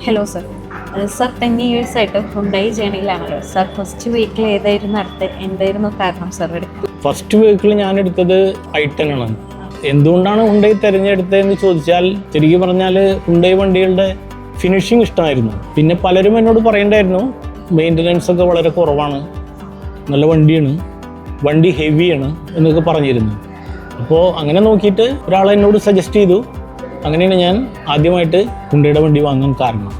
Hello sir. Sir 10 years ആയിട്ട് Hyundai ജേണിയിലാണല്ലോ sir. First vehicle ഏതായിരുന്നു, എന്തായിരുന്നു കാരണം സർ എടുത്തു? ഫസ്റ്റ് വെഹിക്കിൾ ഞാൻ എടുത്തത് i10 ആണ്. എന്തുകൊണ്ടാണ് ഹുണ്ടായി തിരഞ്ഞെടുത്തതെന്ന് ചോദിച്ചാൽ, ശരിക്കും പറഞ്ഞാൽ ഹുണ്ടായി വണ്ടികളുടെ ഫിനിഷിങ് ഇഷ്ടമായിരുന്നു. പിന്നെ പലരും എന്നോട് പറയണ്ടായിരുന്നു മെയിൻ്റനൻസ് ഒക്കെ വളരെ കുറവാണ്, നല്ല വണ്ടിയാണ്, വണ്ടി ഹെവിയാണ് എന്നൊക്കെ പറഞ്ഞിരുന്നു. അപ്പോൾ അങ്ങനെ നോക്കിയിട്ട് ഒരാൾ എന്നോട് സജസ്റ്റ് ചെയ്തു. അങ്ങനെയാണ് ഞാൻ ആദ്യമായിട്ട് ഹുണ്ടായിയുടെ വണ്ടി വാങ്ങാൻ കാരണം.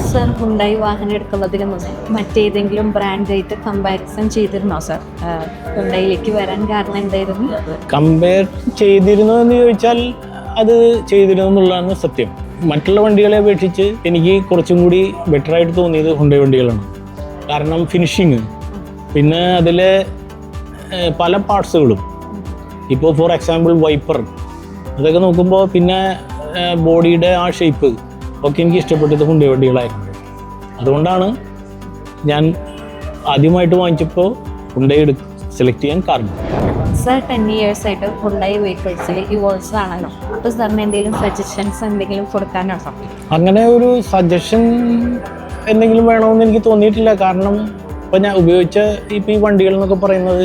സർ, ഹുണ്ടായി വാഹനം എടുക്കുന്നതിന് മുന്നേ മറ്റേതെങ്കിലും ബ്രാൻഡായിട്ട് കമ്പാരിസൺ ചെയ്തിരുന്നോ സർ? ഹുണ്ടായിലേക്ക് വരാൻ കാരണം എന്തായിരുന്നു? കമ്പയർ ചെയ്തിരുന്നു എന്ന് ചോദിച്ചാൽ അത് ചെയ്തിരുന്നു എന്നുള്ളതാണ് സത്യം. മറ്റുള്ള വണ്ടികളെ അപേക്ഷിച്ച് എനിക്ക് കുറച്ചും കൂടി ബെറ്ററായിട്ട് തോന്നിയത് ഹുണ്ടായി വണ്ടികളാണ്. കാരണം ഫിനിഷിങ്, പിന്നെ അതിലെ പല പാർട്സുകളും, ഇപ്പോൾ ഫോർ എക്സാമ്പിൾ വൈപ്പർ, അതൊക്കെ നോക്കുമ്പോൾ, പിന്നെ ബോഡിയുടെ ആ ഷേപ്പ് ഒക്കെ എനിക്ക് ഇഷ്ടപ്പെട്ടത് ഹുണ്ടായി വണ്ടികളായിരുന്നു. അതുകൊണ്ടാണ് ഞാൻ ആദ്യമായിട്ട് വാങ്ങിച്ചപ്പോൾ ഹുണ്ടായി സെലക്ട് ചെയ്യാൻ കാരണം. സർ, 10 years ആയിട്ട് ഹുണ്ടായി വെഹിക്കിൾസിൽ ഇവോൾവ്സ് ആണല്ലോ. അപ്പോൾ സാറിന് എന്തെങ്കിലും സജഷൻസ് എന്തെങ്കിലും കൊടുക്കാനുണ്ടോ? അങ്ങനെ ഒരു സജഷൻ എന്തെങ്കിലും വേണമെന്ന് എനിക്ക് തോന്നിയിട്ടില്ല. കാരണം ഇപ്പോൾ ഞാൻ ഉപയോഗിച്ച ഈ വണ്ടികൾ എന്നൊക്കെ പറയുന്നത്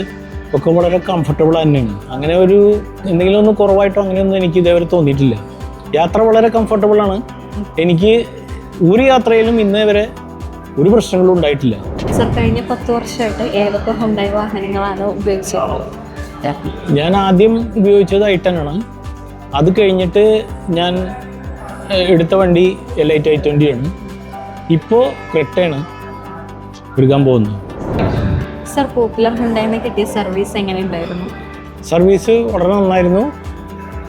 ഒക്കെ വളരെ കംഫർട്ടബിൾ തന്നെയാണ്. അങ്ങനെ ഒരു എന്തെങ്കിലും ഒന്ന് കുറവായിട്ടോ അങ്ങനെയൊന്നും എനിക്ക് ഇതേവരെ തോന്നിയിട്ടില്ല. യാത്ര വളരെ കംഫർട്ടബിളാണ്. എനിക്ക് ഒരു യാത്രയിലും ഇന്നേ വരെ ഒരു പ്രശ്നങ്ങളും ഉണ്ടായിട്ടില്ല. സർ, കഴിഞ്ഞ 10 വർഷമായിട്ട് ഏതൊക്കെ ഹുണ്ടായി വാഹനങ്ങളാണ് ഉപയോഗിച്ചത്? ഞാൻ ആദ്യം ഉപയോഗിച്ചത് i10 ആണ്. അത് കഴിഞ്ഞിട്ട് ഞാൻ എടുത്ത വണ്ടി Elite i20 ആണ്. ഇപ്പോൾ ക്രെറ്റയാണ് എടുക്കാൻ പോകുന്നത്. സർ, പോപ്പുലർ ഹുണ്ടായിന്ന് കിട്ടിയ സർവീസ് എങ്ങനെ ഉണ്ടായിരുന്നു? സർവീസ് വളരെ നന്നായിരുന്നു,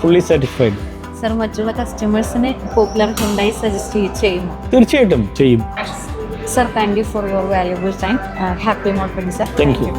ഫുള്ളി സാറ്റിസ്ഫൈഡ്. സർ, മറ്റുള്ള കസ്റ്റമേഴ്സിന് പോപ്പുലർ ഹുണ്ടായി സജസ്റ്റ് ചെയ്യുമോ? തീർച്ചയായിട്ടും ചെയ്യും. Sir, thank you for your valuable time. Happy morning sir. Thank you.